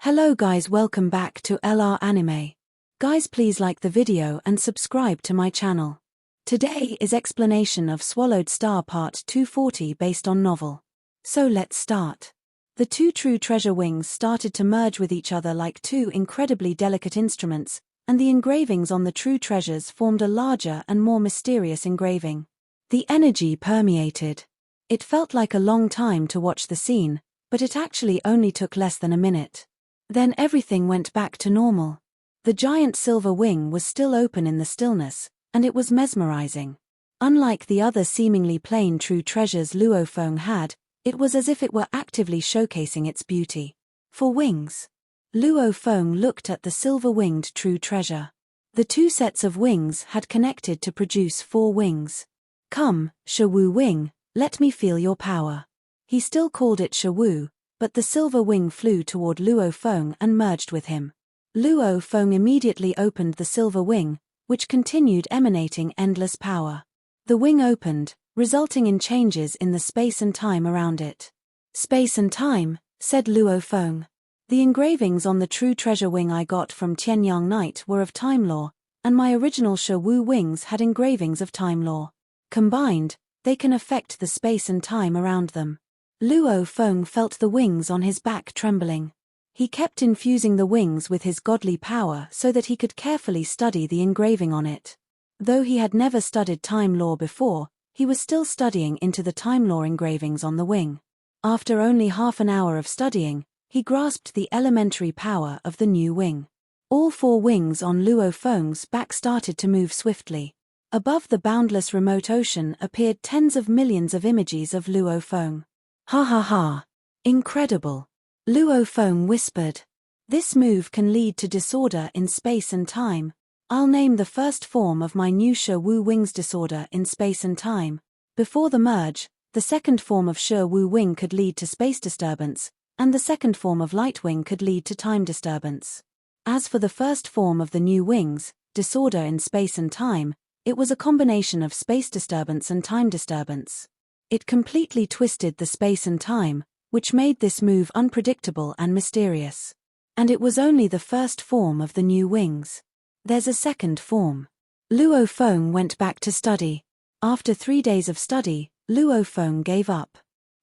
Hello guys, welcome back to LR Anime. Guys, please like the video and subscribe to my channel. Today is explanation of Swallowed Star Part 240 based on novel. So let's start. The two true treasure wings started to merge with each other like two incredibly delicate instruments, and the engravings on the true treasures formed a larger and more mysterious engraving. The energy permeated. It felt like a long time to watch the scene, but it actually only took less than a minute. Then everything went back to normal. The giant silver wing was still open in the stillness, and it was mesmerizing. Unlike the other seemingly plain true treasures Luo Feng had, it was as if it were actively showcasing its beauty. For wings. Luo Feng looked at the silver-winged true treasure. The two sets of wings had connected to produce 4 wings. Come, Shawu Wing, let me feel your power. He still called it Shawu, but the silver wing flew toward Luo Feng and merged with him. Luo Feng immediately opened the silver wing, which continued emanating endless power. The wing opened, resulting in changes in the space and time around it. Space and time, said Luo Feng. The engravings on the true treasure wing I got from Tianyang Knight were of time law, and my original Shawu wings had engravings of time law. Combined, they can affect the space and time around them. Luo Feng felt the wings on his back trembling. He kept infusing the wings with his godly power so that he could carefully study the engraving on it. Though he had never studied time law before, he was still studying into the time law engravings on the wing. After only half an hour of studying, he grasped the elementary power of the new wing. All 4 wings on Luo Feng's back started to move swiftly. Above the boundless remote ocean appeared tens of millions of images of Luo Feng. Ha ha ha. Incredible. Luo Feng whispered. This move can lead to disorder in space and time. I'll name the first form of my new Shawu wings disorder in space and time. Before the merge, the second form of Shawu wing could lead to space disturbance, and the second form of light wing could lead to time disturbance. As for the first form of the new wings, disorder in space and time, it was a combination of space disturbance and time disturbance. It completely twisted the space and time, which made this move unpredictable and mysterious. And it was only the first form of the new wings. There's a second form. Luo Feng went back to study. After 3 days of study, Luo Feng gave up.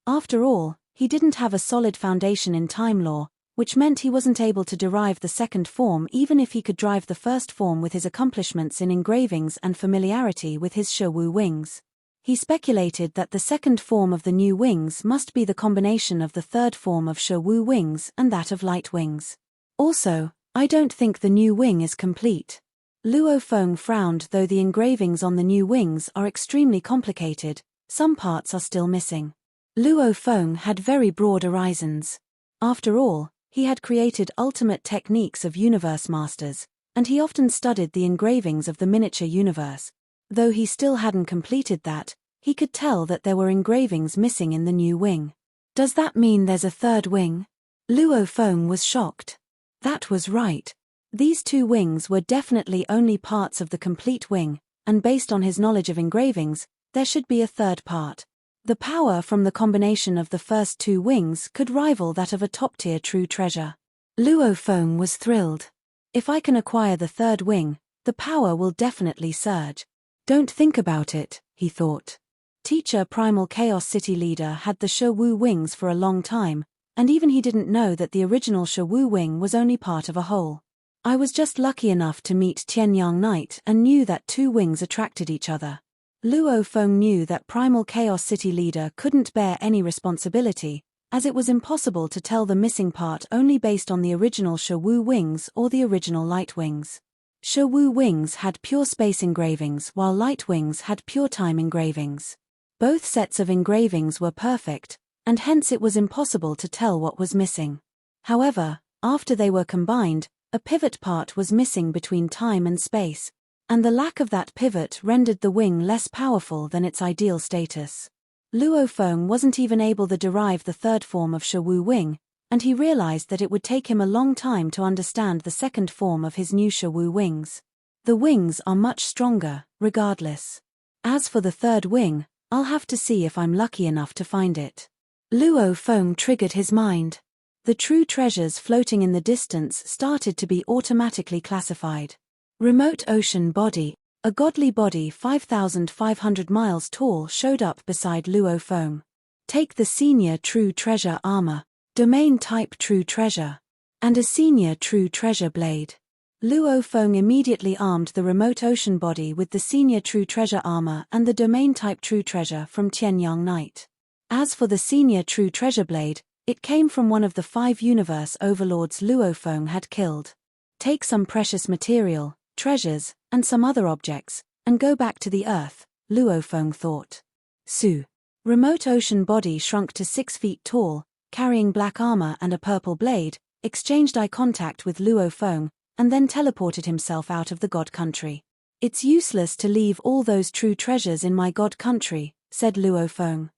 After all, he didn't have a solid foundation in time law, which meant he wasn't able to derive the second form even if he could drive the first form with his accomplishments in engravings and familiarity with his Shawu wings. He speculated that the second form of the new wings must be the combination of the third form of Shawu wings and that of light wings. Also, I don't think the new wing is complete. Luo Feng frowned. Though the engravings on the new wings are extremely complicated, some parts are still missing. Luo Feng had very broad horizons. After all, he had created ultimate techniques of universe masters, and he often studied the engravings of the miniature universe. Though he still hadn't completed that, he could tell that there were engravings missing in the new wing. Does that mean there's a third wing? Luo Feng was shocked. That was right. These 2 wings were definitely only parts of the complete wing, and based on his knowledge of engravings, there should be a third part. The power from the combination of the first 2 wings could rival that of a top-tier true treasure. Luo Feng was thrilled. If I can acquire the third wing, the power will definitely surge. Don't think about it, he thought. Teacher Primal Chaos City Leader had the Shawu wings for a long time, and even he didn't know that the original Shawu wing was only part of a whole. I was just lucky enough to meet Tianyang Knight and knew that 2 wings attracted each other. Luo Feng knew that Primal Chaos City Leader couldn't bear any responsibility, as it was impossible to tell the missing part only based on the original Shawu wings or the original light wings. Shawu wings had pure space engravings while light wings had pure time engravings. Both sets of engravings were perfect, and hence it was impossible to tell what was missing. However, after they were combined, a pivot part was missing between time and space, and the lack of that pivot rendered the wing less powerful than its ideal status. Luo Feng wasn't even able to derive the third form of Shawu wing, and he realized that it would take him a long time to understand the second form of his new Shawu wings. The wings are much stronger, regardless. As for the third wing, I'll have to see if I'm lucky enough to find it. Luo Feng triggered his mind. The true treasures floating in the distance started to be automatically classified. Remote ocean body. A godly body 5,500 miles tall showed up beside Luo Feng. Take the senior true treasure armor, domain type true treasure, and a senior true treasure blade. Luo Feng immediately armed the remote ocean body with the senior true treasure armor and the domain type true treasure from Tianyang Knight. As for the senior true treasure blade, it came from one of the 5 universe overlords Luo Feng had killed. Take some precious material, treasures, and some other objects, and go back to the earth, Luo Feng thought. Su. Remote ocean body shrunk to 6 feet tall, carrying black armor and a purple blade, exchanged eye contact with Luo Feng, and then teleported himself out of the god country. It's useless to leave all those true treasures in my god country, said Luo Feng.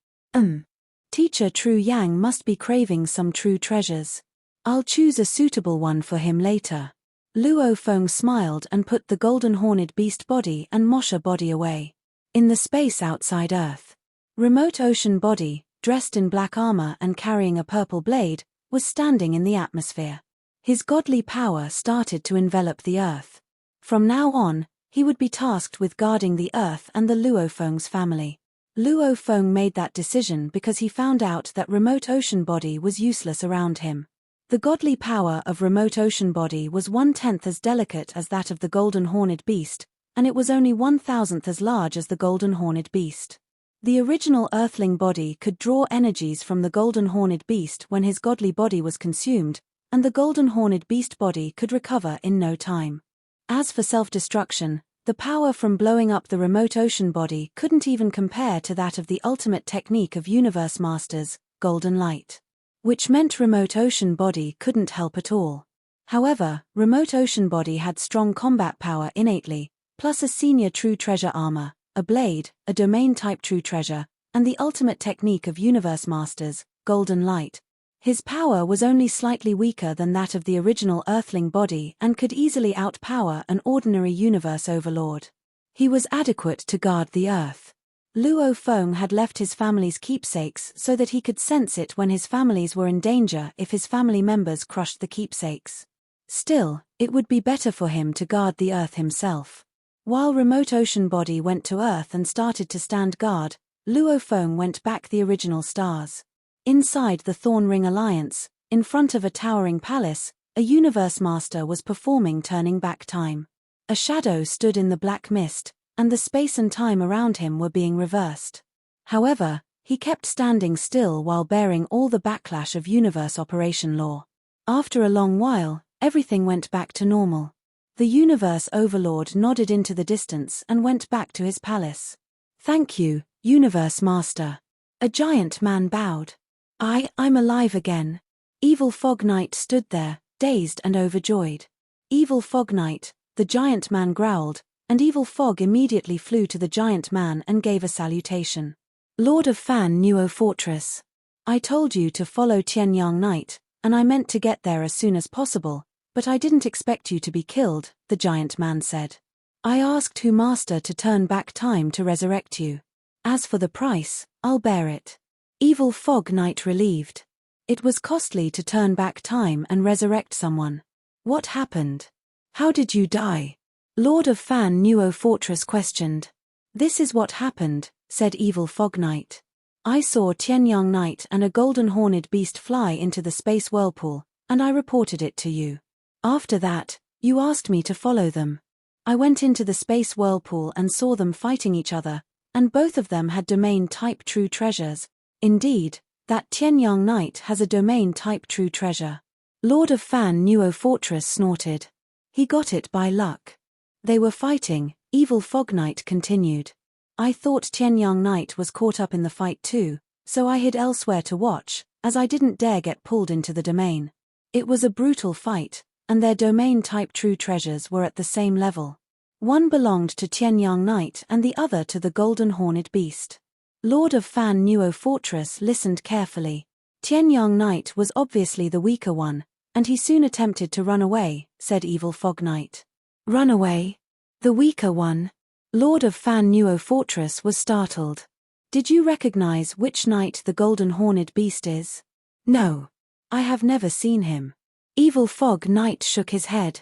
Teacher True Yang must be craving some true treasures. I'll choose a suitable one for him later. Luo Feng smiled and put the golden horned beast body and Mosha body away. In the space outside Earth, remote ocean body, dressed in black armor and carrying a purple blade, was standing in the atmosphere. His godly power started to envelop the Earth. From now on, he would be tasked with guarding the Earth and the Luo Feng's family. Luo Feng made that decision because he found out that remote ocean body was useless around him. The godly power of remote ocean body was 1/10 as delicate as that of the golden horned beast, and it was only 1,000th as large as the golden horned beast. The original earthling body could draw energies from the golden horned beast when his godly body was consumed, and the golden horned beast body could recover in no time. As for self-destruction, the power from blowing up the remote ocean body couldn't even compare to that of the ultimate technique of universe masters, golden light. Which meant remote ocean body couldn't help at all. However, remote ocean body had strong combat power innately, plus a senior true treasure armor, a blade, a domain type true treasure, and the ultimate technique of universe masters, golden light. His power was only slightly weaker than that of the original earthling body and could easily outpower an ordinary universe overlord. He was adequate to guard the Earth. Luo Feng had left his family's keepsakes so that he could sense it when his families were in danger if his family members crushed the keepsakes. Still, it would be better for him to guard the Earth himself. While remote ocean body went to Earth and started to stand guard, Luo Feng went back the original stars. Inside the Thorn Ring Alliance, in front of a towering palace, a universe master was performing turning back time. A shadow stood in the black mist, and the space and time around him were being reversed. However, he kept standing still while bearing all the backlash of universe operation law. After a long while, everything went back to normal. The universe overlord nodded into the distance and went back to his palace. "Thank you, universe master." A giant man bowed. I'm alive again." Evil Fog Knight stood there, dazed and overjoyed. "Evil Fog Knight," the giant man growled, and Evil Fog immediately flew to the giant man and gave a salutation. "Lord of Fanuo Fortress. I told you to follow Tianyang Knight, and I meant to get there as soon as possible, but I didn't expect you to be killed," the giant man said. "I asked Hu Master to turn back time to resurrect you. As for the price, I'll bear it." Evil Fog Knight relieved. It was costly to turn back time and resurrect someone. "What happened? How did you die?" Lord of Fanuo Fortress questioned. "This is what happened," said Evil Fog Knight. "I saw Tianyang Knight and a golden horned beast fly into the space whirlpool, and I reported it to you. After that, you asked me to follow them. I went into the space whirlpool and saw them fighting each other, and both of them had domain-type true treasures. Indeed, that Tianyang Knight has a domain-type true treasure." Lord of Fanuo Fortress snorted. "He got it by luck." They were fighting, Evil Fog Knight continued. "I thought Tianyang Knight was caught up in the fight too, so I hid elsewhere to watch, as I didn't dare get pulled into the domain. It was a brutal fight, and their domain-type true treasures were at the same level. One belonged to Tianyang Knight and the other to the golden horned beast." Lord of Fanuo Fortress listened carefully. Tianyang Knight was obviously the weaker one, and he soon attempted to run away, said Evil Fog Knight. "Run away? The weaker one?" Lord of Fanuo Fortress was startled. "Did you recognize which knight the golden horned beast is?" "No. I have never seen him. Evil Fog Knight shook his head.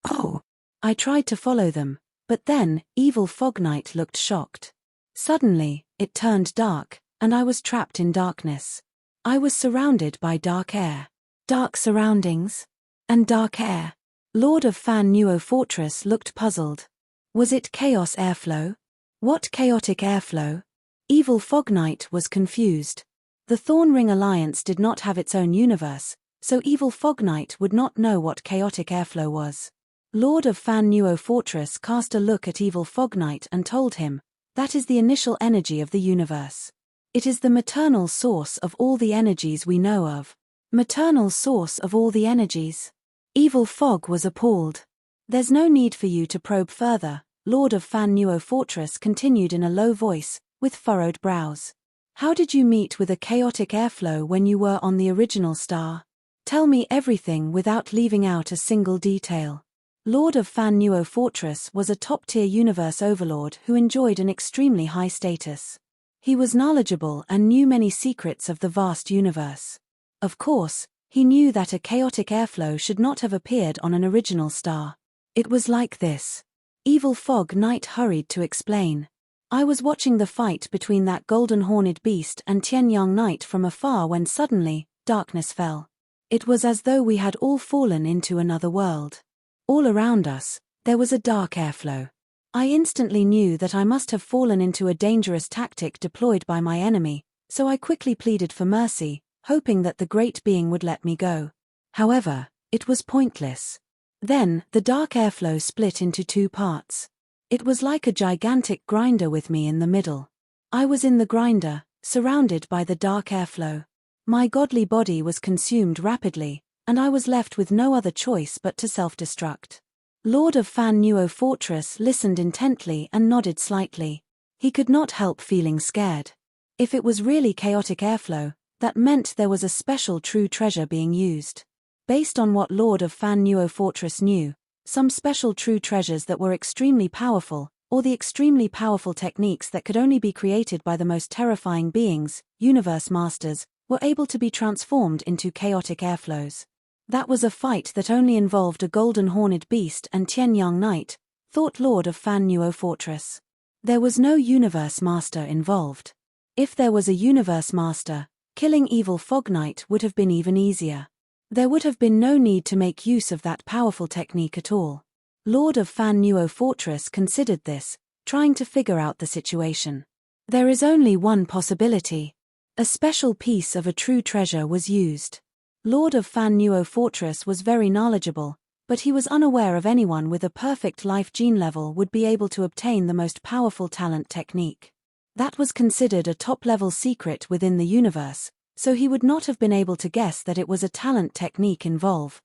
Oh. I tried to follow them, but then, Evil Fog Knight looked shocked. Suddenly, it turned dark, and I was trapped in darkness. I was surrounded by dark air. Dark surroundings? And dark air. Lord of Fanuo Fortress looked puzzled. Was it chaos airflow? What chaotic airflow? Evil Fog Knight was confused. The Thornring Alliance did not have its own universe, so Evil Fog Knight would not know what chaotic airflow was. Lord of Fanuo Fortress cast a look at Evil Fog Knight and told him, that is the initial energy of the universe. It is the maternal source of all the energies we know of. Maternal source of all the energies? Evil Fog was appalled. There's no need for you to probe further, Lord of Fanuo Fortress continued in a low voice, with furrowed brows. How did you meet with a chaotic airflow when you were on the original star? Tell me everything without leaving out a single detail. Lord of Fanuo Fortress was a top-tier universe overlord who enjoyed an extremely high status. He was knowledgeable and knew many secrets of the vast universe. Of course, he knew that a chaotic airflow should not have appeared on an original star. It was like this. Evil Fog Knight hurried to explain. I was watching the fight between that golden-horned beast and Tianyang Knight from afar when suddenly, darkness fell. It was as though we had all fallen into another world. All around us, there was a dark airflow. I instantly knew that I must have fallen into a dangerous tactic deployed by my enemy, so I quickly pleaded for mercy, hoping that the great being would let me go. However, it was pointless. Then, the dark airflow split into two parts. It was like a gigantic grinder with me in the middle. I was in the grinder, surrounded by the dark airflow. My godly body was consumed rapidly, and I was left with no other choice but to self-destruct. Lord of Fanuo Fortress listened intently and nodded slightly. He could not help feeling scared. If it was really chaotic airflow, that meant there was a special true treasure being used. Based on what Lord of Fanuo Fortress knew, some special true treasures that were extremely powerful, or the extremely powerful techniques that could only be created by the most terrifying beings, universe masters, were able to be transformed into chaotic airflows. That was a fight that only involved a golden-horned beast and Tianyang Knight, thought Lord of Fanuo Fortress. There was no universe master involved. If there was a universe master, killing Evil Fog Knight would have been even easier. There would have been no need to make use of that powerful technique at all. Lord of Fanuo Fortress considered this, trying to figure out the situation. There is only one possibility. A special piece of a true treasure was used. Lord of Fanuo Fortress was very knowledgeable, but he was unaware of anyone with a perfect life gene level would be able to obtain the most powerful talent technique. That was considered a top-level secret within the universe, so he would not have been able to guess that it was a talent technique involved.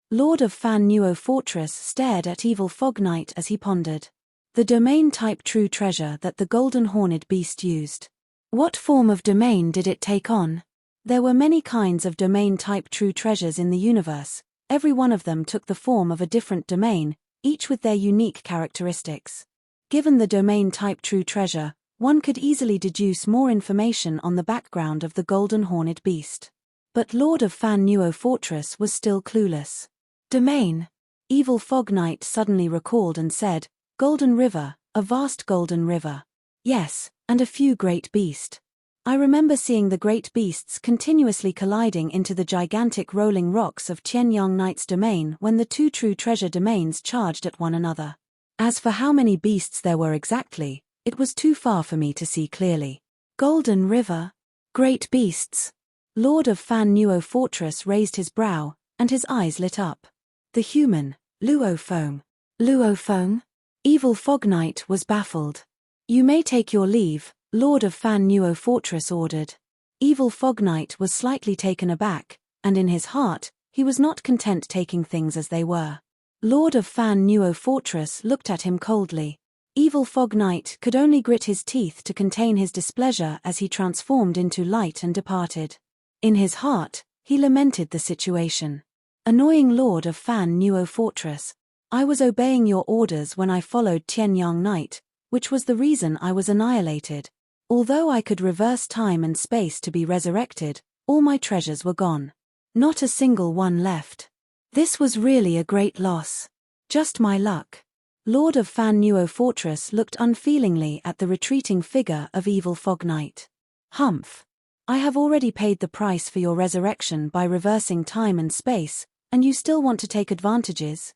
Lord of Fanuo Fortress stared at Evil Fog Knight as he pondered. The domain-type true treasure that the golden-horned beast used. What form of domain did it take on? There were many kinds of domain-type true treasures in the universe. Every one of them took the form of a different domain, each with their unique characteristics. Given the domain-type true treasure, one could easily deduce more information on the background of the golden-horned beast. But Lord of Fanuo Fortress was still clueless. Domain. Evil Fog Knight suddenly recalled and said, Golden River, a vast golden river. Yes, and a few great beasts. I remember seeing the great beasts continuously colliding into the gigantic rolling rocks of Tianyang Knight's domain when the two true treasure domains charged at one another. As for how many beasts there were exactly, it was too far for me to see clearly. Golden River? Great beasts? Lord of Fanuo Fortress raised his brow, and his eyes lit up. The human, Luophone. Luophone? Evil Fog Knight was baffled. You may take your leave, Lord of Fanuo Fortress ordered. Evil Fog Knight was slightly taken aback, and in his heart, he was not content taking things as they were. Lord of Fanuo Fortress looked at him coldly. Evil Fog Knight could only grit his teeth to contain his displeasure as he transformed into light and departed. In his heart, he lamented the situation. Annoying Lord of Fanuo Fortress. I was obeying your orders when I followed Tianyang Knight, which was the reason I was annihilated. Although I could reverse time and space to be resurrected, all my treasures were gone. Not a single one left. This was really a great loss. Just my luck. Lord of Fanuo Fortress looked unfeelingly at the retreating figure of evil Fog Knight. Humph. I have already paid the price for your resurrection by reversing time and space, and you still want to take advantages?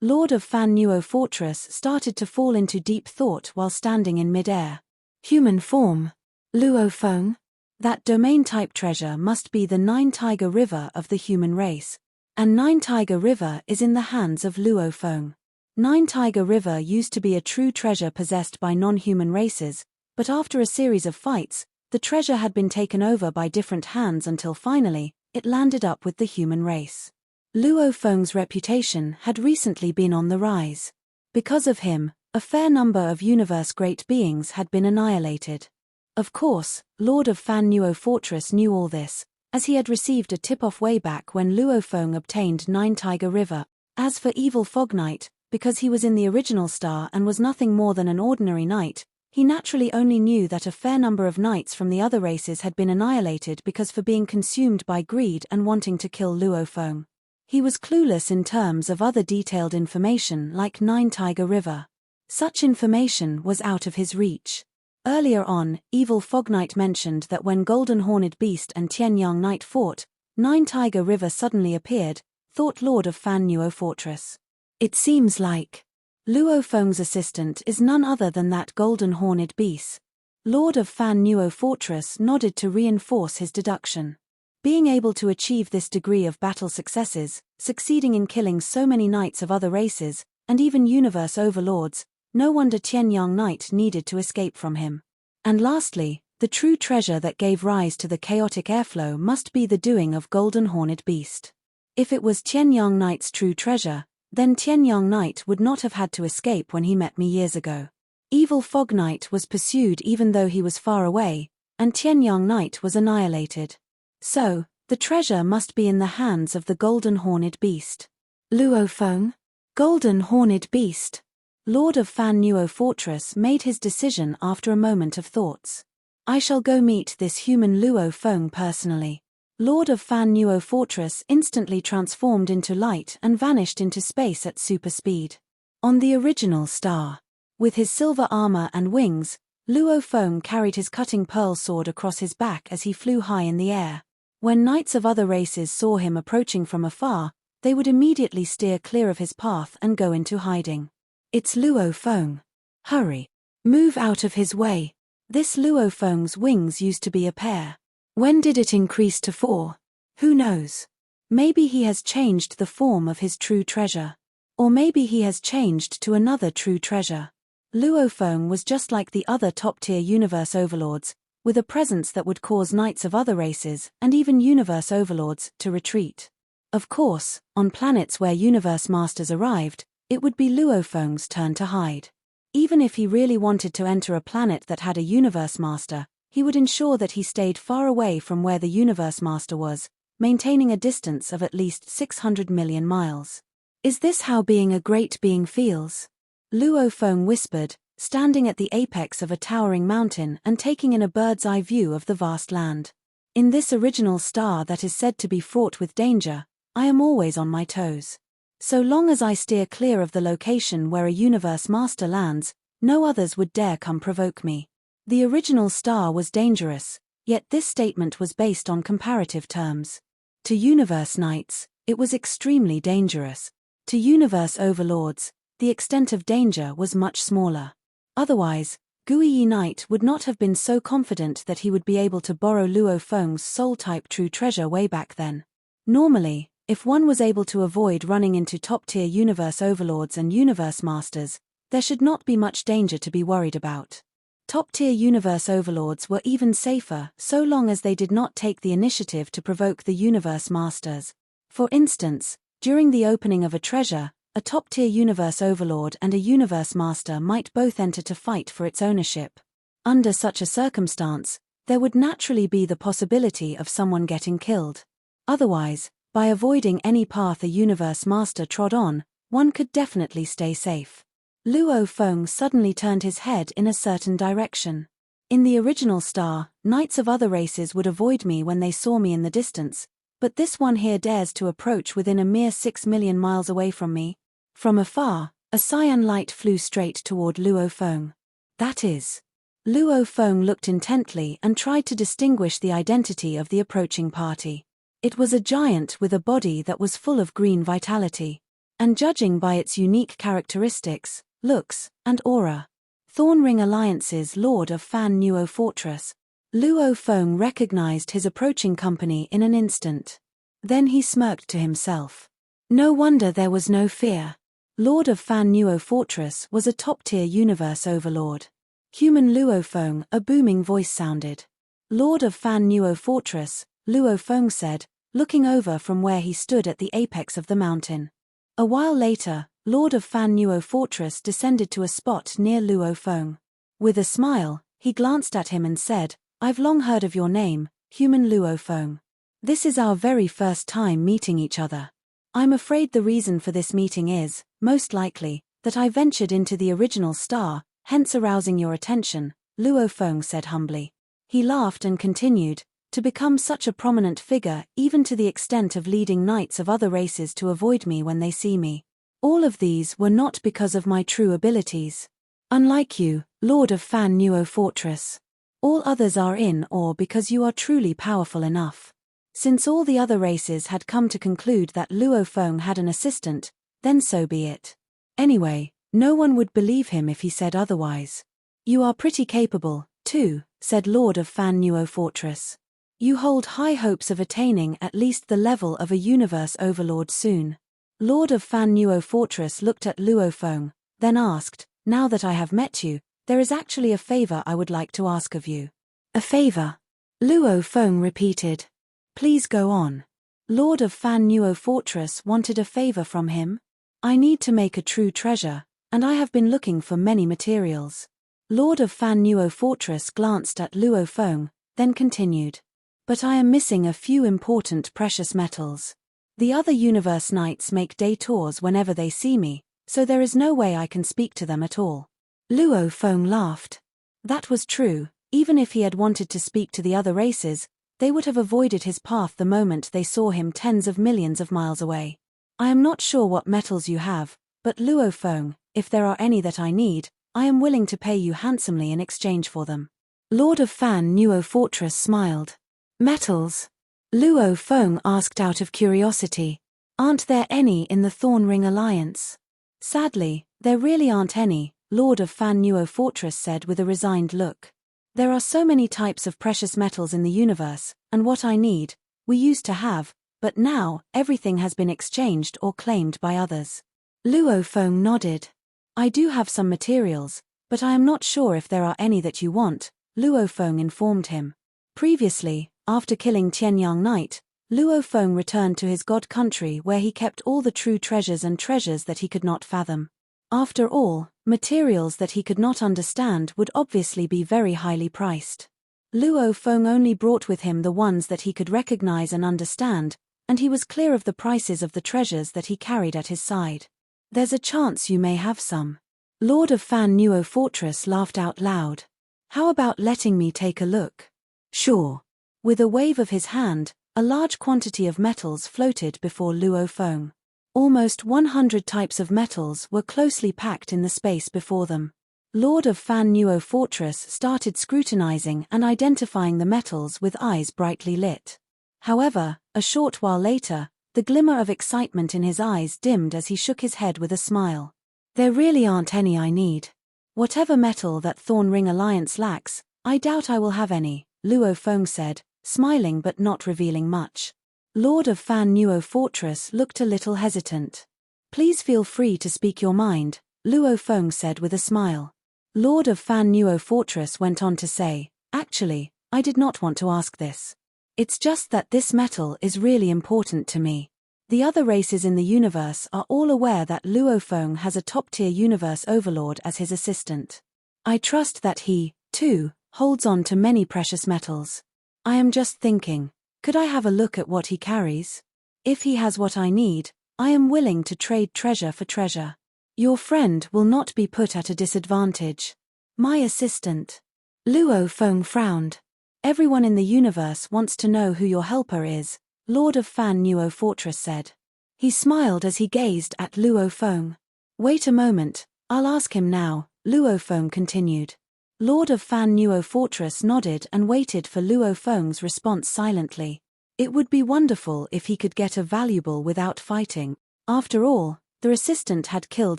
Lord of Fanuo Fortress started to fall into deep thought while standing in mid-air. Human form. Luo Feng? That domain-type treasure must be the Nine Tiger River of the human race. And Nine Tiger River is in the hands of Luo Feng. Nine Tiger River used to be a true treasure possessed by non-human races, but after a series of fights, the treasure had been taken over by different hands until finally, it landed up with the human race. Luo Feng's reputation had recently been on the rise. Because of him, a fair number of universe-great beings had been annihilated. Of course, Lord of Fanuo Fortress knew all this, as he had received a tip-off way back when Luo Feng obtained Nine Tiger River. As for Evil Fog Knight, because he was in the original star and was nothing more than an ordinary knight, he naturally only knew that a fair number of knights from the other races had been annihilated because for being consumed by greed and wanting to kill Luo Feng. He was clueless in terms of other detailed information like Nine Tiger River. Such information was out of his reach. Earlier on, Evil Fog Knight mentioned that when Golden Horned Beast and Tianyang Knight fought, Nine Tiger River suddenly appeared, thought Lord of Fanuo Fortress. It seems like Luo Feng's assistant is none other than that Golden Horned Beast. Lord of Fanuo Fortress nodded to reinforce his deduction. Being able to achieve this degree of battle successes, succeeding in killing so many knights of other races, and even universe overlords, no wonder Tianyang Knight needed to escape from him. And lastly, the true treasure that gave rise to the chaotic airflow must be the doing of Golden Horned Beast. If it was Tianyang Knight's true treasure, then Tianyang Knight would not have had to escape when he met me years ago. Evil Fog Knight was pursued even though he was far away, and Tianyang Knight was annihilated. So, the treasure must be in the hands of the Golden Horned Beast. Luo Feng? Golden Horned Beast? Lord of Fanuo Fortress made his decision after a moment of thoughts. I shall go meet this human Luo Feng personally. Lord of Fanuo Fortress instantly transformed into light and vanished into space at super speed. On the original star, with his silver armor and wings, Luo Feng carried his cutting pearl sword across his back as he flew high in the air. When knights of other races saw him approaching from afar, they would immediately steer clear of his path and go into hiding. It's Luo Feng. Hurry. Move out of his way. This Luo Feng's wings used to be a pair. When did it increase to 4? Who knows? Maybe he has changed the form of his true treasure. Or maybe he has changed to another true treasure. Luo Feng was just like the other top-tier universe overlords, with a presence that would cause knights of other races, and even universe overlords, to retreat. Of course, on planets where universe masters arrived, it would be Luo Feng's turn to hide. Even if he really wanted to enter a planet that had a universe master, he would ensure that he stayed far away from where the universe master was, maintaining a distance of at least 600 million miles. Is this how being a great being feels? Luo Feng whispered, standing at the apex of a towering mountain and taking in a bird's-eye view of the vast land. In this original star that is said to be fraught with danger, I am always on my toes. So long as I steer clear of the location where a universe master lands, no others would dare come provoke me. The original star was dangerous, yet this statement was based on comparative terms. To universe knights, it was extremely dangerous. To universe overlords, the extent of danger was much smaller. Otherwise, Guiyi Knight would not have been so confident that he would be able to borrow Luo Feng's soul-type true treasure way back then. Normally, if one was able to avoid running into top-tier universe overlords and universe masters, there should not be much danger to be worried about. Top-tier universe overlords were even safer so long as they did not take the initiative to provoke the universe masters. For instance, during the opening of a treasure, a top-tier universe overlord and a universe master might both enter to fight for its ownership. Under such a circumstance, there would naturally be the possibility of someone getting killed. Otherwise, by avoiding any path a universe master trod on, one could definitely stay safe. Luo Feng suddenly turned his head in a certain direction. In the original star, knights of other races would avoid me when they saw me in the distance, But this one here dares to approach within a mere 6 million miles away from me. From afar, a cyan light flew straight toward Luo Feng. That is. Luo Feng looked intently and tried to distinguish the identity of the approaching party. It was a giant with a body that was full of green vitality. And judging by its unique characteristics, looks, and aura, Thornring Alliance's Lord of Fanuo Fortress, Luo Feng recognized his approaching company in an instant. Then he smirked to himself. No wonder there was no fear. Lord of Fanuo Fortress was a top-tier universe overlord. Human Luo Feng, a booming voice sounded. Lord of Fanuo Fortress, Luo Feng said, looking over from where he stood at the apex of the mountain. A while later, Lord of Fanuo Fortress descended to a spot near Luo Feng. With a smile, he glanced at him and said, I've long heard of your name, human Luo Feng. This is our very first time meeting each other. I'm afraid the reason for this meeting is, most likely, that I ventured into the original star, hence arousing your attention, Luo Feng said humbly. He laughed and continued, to become such a prominent figure even to the extent of leading knights of other races to avoid me when they see me. All of these were not because of my true abilities. Unlike you, Lord of Fanuo Fortress. All others are in awe because you are truly powerful enough. Since all the other races had come to conclude that Luo Feng had an assistant, then so be it. Anyway, no one would believe him if he said otherwise. You are pretty capable, too, said Lord of Fanuo Fortress. You hold high hopes of attaining at least the level of a universe overlord soon. Lord of Fanuo Fortress looked at Luo Feng, then asked, now that I have met you, there is actually a favor I would like to ask of you. A favor? Luo Feng repeated. Please go on. Lord of Fanuo Fortress wanted a favor from him? I need to make a true treasure, and I have been looking for many materials. Lord of Fanuo Fortress glanced at Luo Feng, then continued. But I am missing a few important precious metals. The other universe knights make day tours whenever they see me, so there is no way I can speak to them at all. Luo Feng laughed. That was true, even if he had wanted to speak to the other races, they would have avoided his path the moment they saw him tens of millions of miles away. I am not sure what metals you have, but Luo Feng, if there are any that I need, I am willing to pay you handsomely in exchange for them. Lord of Fanuo Fortress smiled. Metals? Luo Feng asked out of curiosity. Aren't there any in the Thornring Alliance? Sadly, there really aren't any, Lord of Fanuo Fortress said with a resigned look. There are so many types of precious metals in the universe, and what I need, we used to have, but now, everything has been exchanged or claimed by others. Luo Feng nodded. I do have some materials, but I am not sure if there are any that you want, Luo Feng informed him. Previously, after killing Tianyang Knight, Luo Feng returned to his god country where he kept all the true treasures and treasures that he could not fathom. After all, materials that he could not understand would obviously be very highly priced. Luo Feng only brought with him the ones that he could recognize and understand, and he was clear of the prices of the treasures that he carried at his side. There's a chance you may have some. Lord of Fanuo Fortress laughed out loud. How about letting me take a look? Sure. With a wave of his hand, a large quantity of metals floated before Luo Feng. Almost 100 types of metals were closely packed in the space before them. Lord of Fanuo Fortress started scrutinizing and identifying the metals with eyes brightly lit. However, a short while later, the glimmer of excitement in his eyes dimmed as he shook his head with a smile. There really aren't any I need. Whatever metal that Thornring Alliance lacks, I doubt I will have any, Luo Feng said, smiling but not revealing much. Lord of Fanuo Fortress looked a little hesitant. Please feel free to speak your mind, Luo Feng said with a smile. Lord of Fanuo Fortress went on to say, actually, I did not want to ask this. It's just that this metal is really important to me. The other races in the universe are all aware that Luo Feng has a top-tier universe overlord as his assistant. I trust that he, too, holds on to many precious metals. I am just thinking, could I have a look at what he carries? If he has what I need, I am willing to trade treasure for treasure. Your friend will not be put at a disadvantage. My assistant. Luo Feng frowned. Everyone in the universe wants to know who your helper is, Lord of Fanuo Fortress said. He smiled as he gazed at Luo Feng. Wait a moment, I'll ask him now, Luo Feng continued. Lord of Fanuo Fortress nodded and waited for Luo Feng's response silently. It would be wonderful if he could get a valuable without fighting. After all, the assistant had killed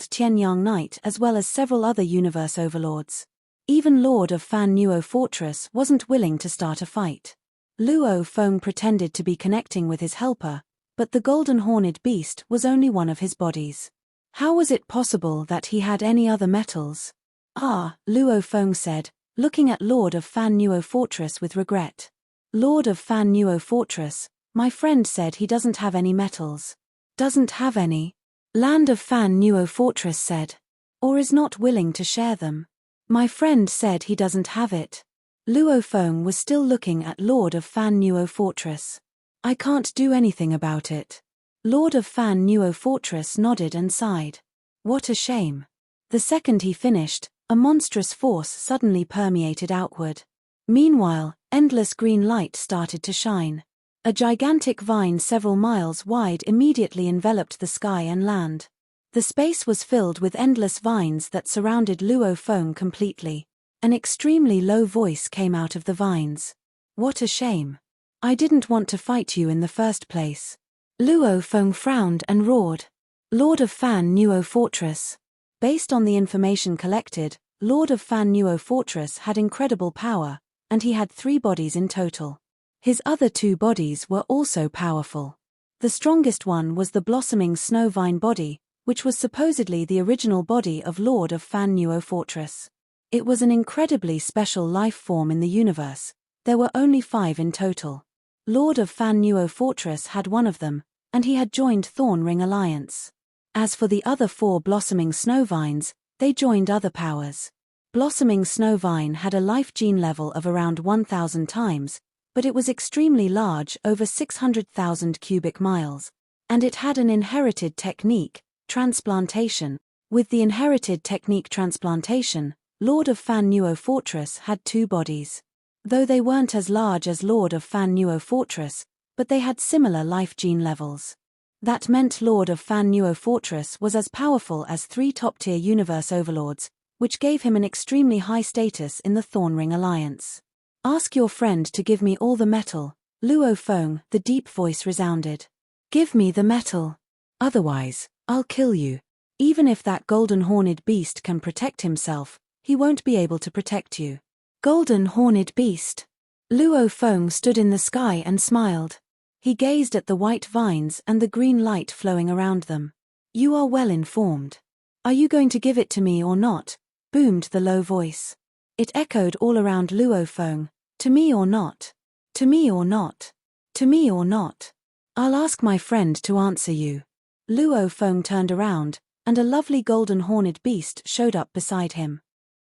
Tianyang Knight as well as several other universe overlords. Even Lord of Fanuo Fortress wasn't willing to start a fight. Luo Feng pretended to be connecting with his helper, but the golden horned beast was only one of his bodies. How was it possible that he had any other metals? Ah, Luo Feng said, looking at Lord of Fanuo Fortress with regret. Lord of Fanuo Fortress, my friend said he doesn't have any metals. Doesn't have any? Land of Fanuo Fortress said. Or is not willing to share them. My friend said he doesn't have it. Luo Feng was still looking at Lord of Fanuo Fortress. I can't do anything about it. Lord of Fanuo Fortress nodded and sighed. What a shame. The second he finished, a monstrous force suddenly permeated outward. Meanwhile, endless green light started to shine. A gigantic vine several miles wide immediately enveloped the sky and land. The space was filled with endless vines that surrounded Luo Feng completely. An extremely low voice came out of the vines. What a shame. I didn't want to fight you in the first place. Luo Feng frowned and roared. Lord of Fanuo Fortress. Based on the information collected, Lord of Fanuo Fortress had incredible power, and he had 3 bodies in total. His other 2 bodies were also powerful. The strongest one was the blossoming snow vine body, which was supposedly the original body of Lord of Fanuo Fortress. It was an incredibly special life form in the universe. There were only 5 in total. Lord of Fanuo Fortress had one of them, and he had joined Thorn Ring Alliance. As for the other 4 blossoming snow vines, they joined other powers. Blossoming snow vine had a life gene level of around 1,000 times, but it was extremely large, over 600,000 cubic miles. And it had an inherited technique, transplantation. With the inherited technique transplantation, Lord of Fanuo Fortress had 2 bodies. Though they weren't as large as Lord of Fanuo Fortress, but they had similar life gene levels. That meant Lord of Fanuo Fortress was as powerful as 3 top-tier universe overlords, which gave him an extremely high status in the Thorn Ring Alliance. Ask your friend to give me all the metal, Luo Feng, the deep voice resounded. Give me the metal. Otherwise, I'll kill you. Even if that golden horned beast can protect himself, he won't be able to protect you. Golden horned beast. Luo Feng stood in the sky and smiled. He gazed at the white vines and the green light flowing around them. You are well informed. Are you going to give it to me or not? Boomed the low voice. It echoed all around Luo Feng. To me or not? To me or not? To me or not? I'll ask my friend to answer you. Luo Feng turned around, and a lovely golden horned beast showed up beside him.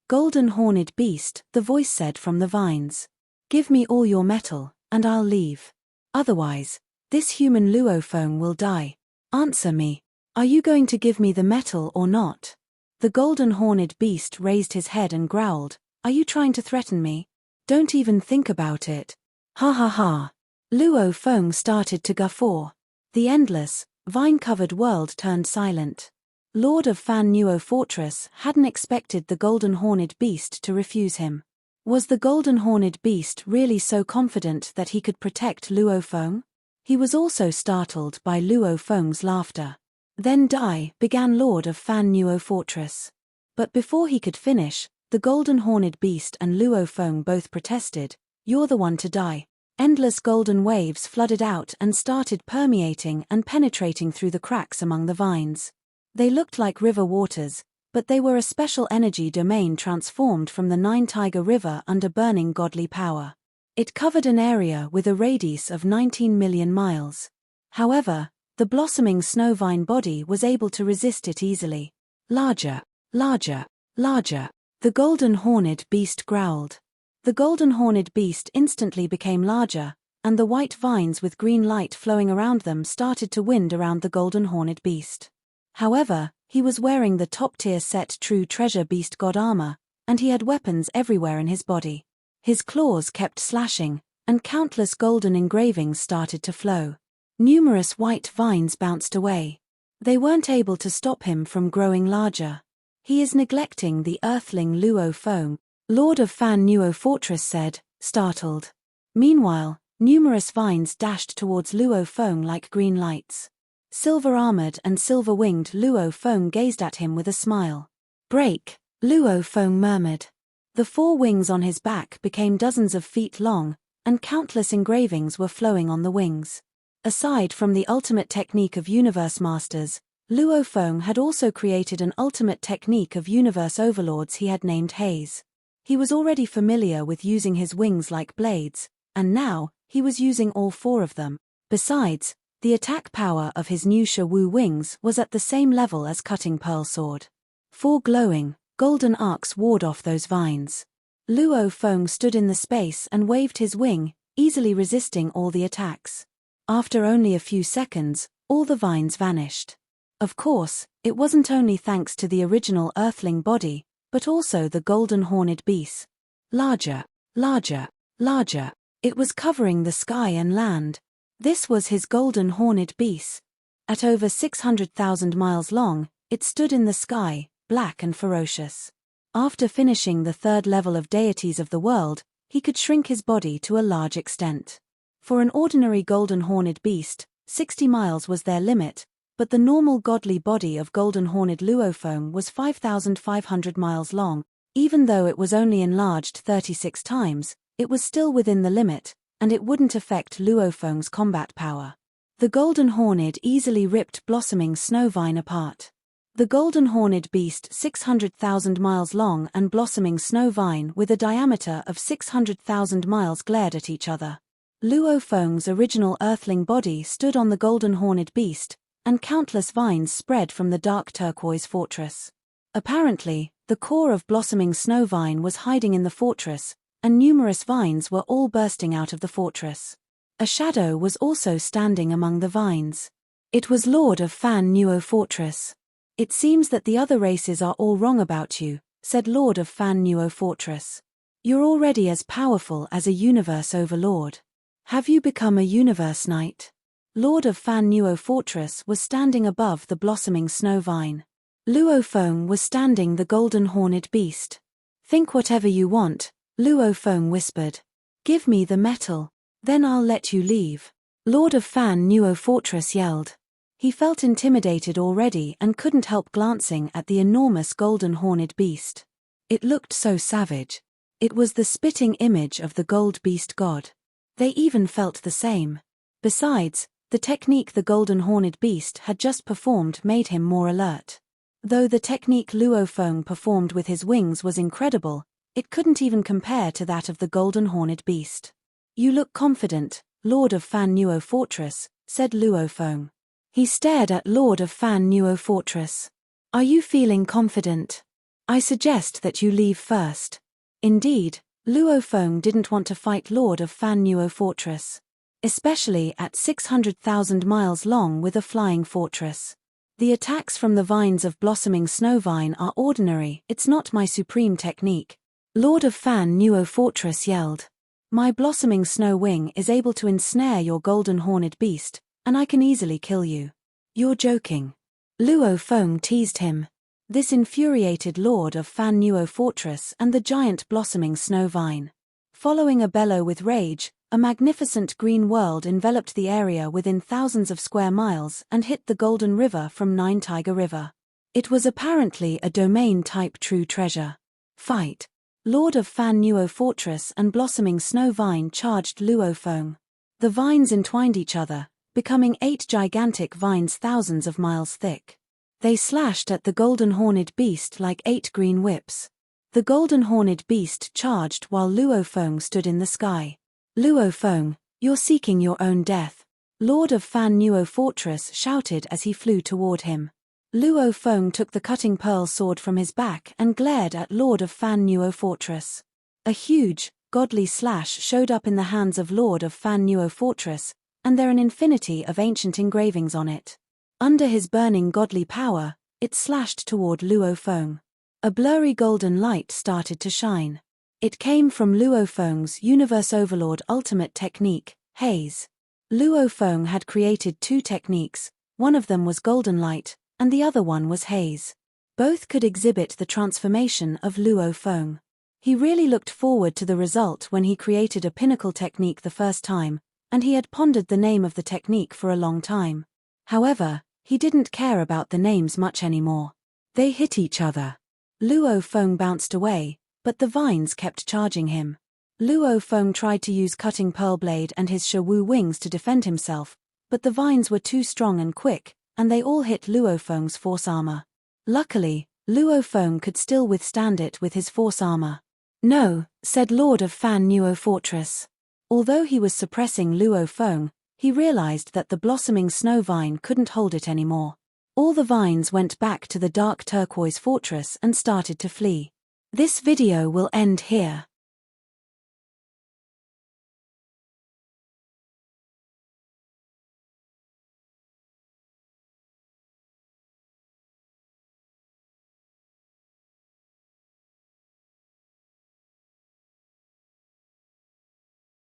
Golden horned beast, the voice said from the vines. Give me all your metal, and I'll leave. Otherwise, this human Luo Feng will die. Answer me. Are you going to give me the metal or not? The golden horned beast raised his head and growled. Are you trying to threaten me? Don't even think about it. Ha ha ha. Luo Feng started to guffaw. The endless, vine-covered world turned silent. Lord of Fanuo Fortress hadn't expected the golden horned beast to refuse him. Was the golden horned beast really so confident that he could protect Luo Feng? He was also startled by Luo Feng's laughter. Then die, began Lord of Fanuo Fortress. But before he could finish, the golden horned beast and Luo Feng both protested. You're the one to die. Endless golden waves flooded out and started permeating and penetrating through the cracks among the vines. They looked like river waters, but they were a special energy domain transformed from the Nine-Tiger River under burning godly power. It covered an area with a radius of 19 million miles. However, the blossoming snow vine body was able to resist it easily. Larger, larger, larger. The golden horned beast growled. The golden horned beast instantly became larger, and the white vines with green light flowing around them started to wind around the golden horned beast. However, he was wearing the top-tier set True Treasure Beast God armor, and he had weapons everywhere in his body. His claws kept slashing, and countless golden engravings started to flow. Numerous white vines bounced away. They weren't able to stop him from growing larger. He is neglecting the earthling Luo Feng, Lord of Fanuo Fortress said, startled. Meanwhile, numerous vines dashed towards Luo Feng like green lights. Silver-armored and silver-winged Luo Feng gazed at him with a smile. Break, Luo Feng murmured. The 4 wings on his back became dozens of feet long, and countless engravings were flowing on the wings. Aside from the ultimate technique of universe masters, Luo Feng had also created an ultimate technique of universe overlords he had named Haze. He was already familiar with using his wings like blades, and now, he was using all 4 of them. Besides, the attack power of his new Shawu wings was at the same level as Cutting Pearl Sword. 4 glowing, golden arcs ward off those vines. Luo Feng stood in the space and waved his wing, easily resisting all the attacks. After only a few seconds, all the vines vanished. Of course, it wasn't only thanks to the original earthling body, but also the golden horned beast. Larger, larger, larger. It was covering the sky and land. This was his golden horned beast. At over 600,000 miles long, it stood in the sky, black and ferocious. After finishing the 3rd level of deities of the world, he could shrink his body to a large extent. For an ordinary golden horned beast, 60 miles was their limit, but the normal godly body of golden horned Luo Feng was 5,500 miles long. Even though it was only enlarged 36 times, it was still within the limit, and it wouldn't affect Luo Feng's combat power. The golden horned easily ripped blossoming snow vine apart. The golden horned beast 600,000 miles long and blossoming snow vine with a diameter of 600,000 miles glared at each other. Luo Feng's original earthling body stood on the golden horned beast, and countless vines spread from the dark turquoise fortress. Apparently, the core of blossoming snow vine was hiding in the fortress, and numerous vines were all bursting out of the fortress. A shadow was also standing among the vines. It was Lord of Fanuo Fortress. It seems that the other races are all wrong about you, said Lord of Fanuo Fortress. You're already as powerful as a universe overlord. Have you become a universe knight? Lord of Fanuo Fortress was standing above the blossoming snow vine. Luo Feng was standing the golden horned beast. Think whatever you want, Luo Feng whispered. Give me the metal, then I'll let you leave. Lord of Fanuo Fortress yelled. He felt intimidated already and couldn't help glancing at the enormous golden horned beast. It looked so savage. It was the spitting image of the gold beast god. They even felt the same. Besides, the technique the golden horned beast had just performed made him more alert. Though the technique Luo Feng performed with his wings was incredible, it couldn't even compare to that of the golden horned beast. You look confident, Lord of Fanuo Fortress, said Luo Feng. He stared at Lord of Fanuo Fortress. Are you feeling confident? I suggest that you leave first. Indeed, Luo Feng didn't want to fight Lord of Fanuo Fortress. Especially at 600,000 miles long with a flying fortress. The attacks from the vines of blossoming snow vine are ordinary, it's not my supreme technique. Lord of Fanuo Fortress yelled. My blossoming snow wing is able to ensnare your golden horned beast, and I can easily kill you. You're joking. Luo Feng teased him. This infuriated Lord of Fanuo Fortress and the giant blossoming snow vine. Following a bellow with rage, a magnificent green world enveloped the area within thousands of square miles and hit the Golden River from Nine Tiger River. It was apparently a domain-type true treasure. Fight. Lord of Fanuo Fortress and blossoming snow vine charged Luo Feng. The vines entwined each other, becoming 8 gigantic vines thousands of miles thick. They slashed at the golden horned beast like 8 green whips. The golden horned beast charged while Luo Feng stood in the sky. Luo Feng, you're seeking your own death. Lord of Fanuo Fortress shouted as he flew toward him. Luo Feng took the cutting pearl sword from his back and glared at Lord of Fanuo Fortress. A huge, godly slash showed up in the hands of Lord of Fanuo Fortress, and there an infinity of ancient engravings on it. Under his burning godly power, it slashed toward Luo Feng. A blurry golden light started to shine. It came from Luo Feng's Universe Overlord ultimate technique, Haze. Luo Feng had created two techniques, one of them was golden light, and the other one was haze. Both could exhibit the transformation of Luo Feng. He really looked forward to the result when he created a pinnacle technique the first time, and he had pondered the name of the technique for a long time. However, he didn't care about the names much anymore. They hit each other. Luo Feng bounced away, but the vines kept charging him. Luo Feng tried to use cutting pearl blade and his Shawu wings to defend himself, but the vines were too strong and quick, and they all hit Luo Feng's force armor. Luckily, Luo Feng could still withstand it with his force armor. "No," said Lord of Fanuo Fortress. Although he was suppressing Luo Feng, he realized that the blossoming snow vine couldn't hold it anymore. All the vines went back to the dark turquoise fortress and started to flee. This video will end here.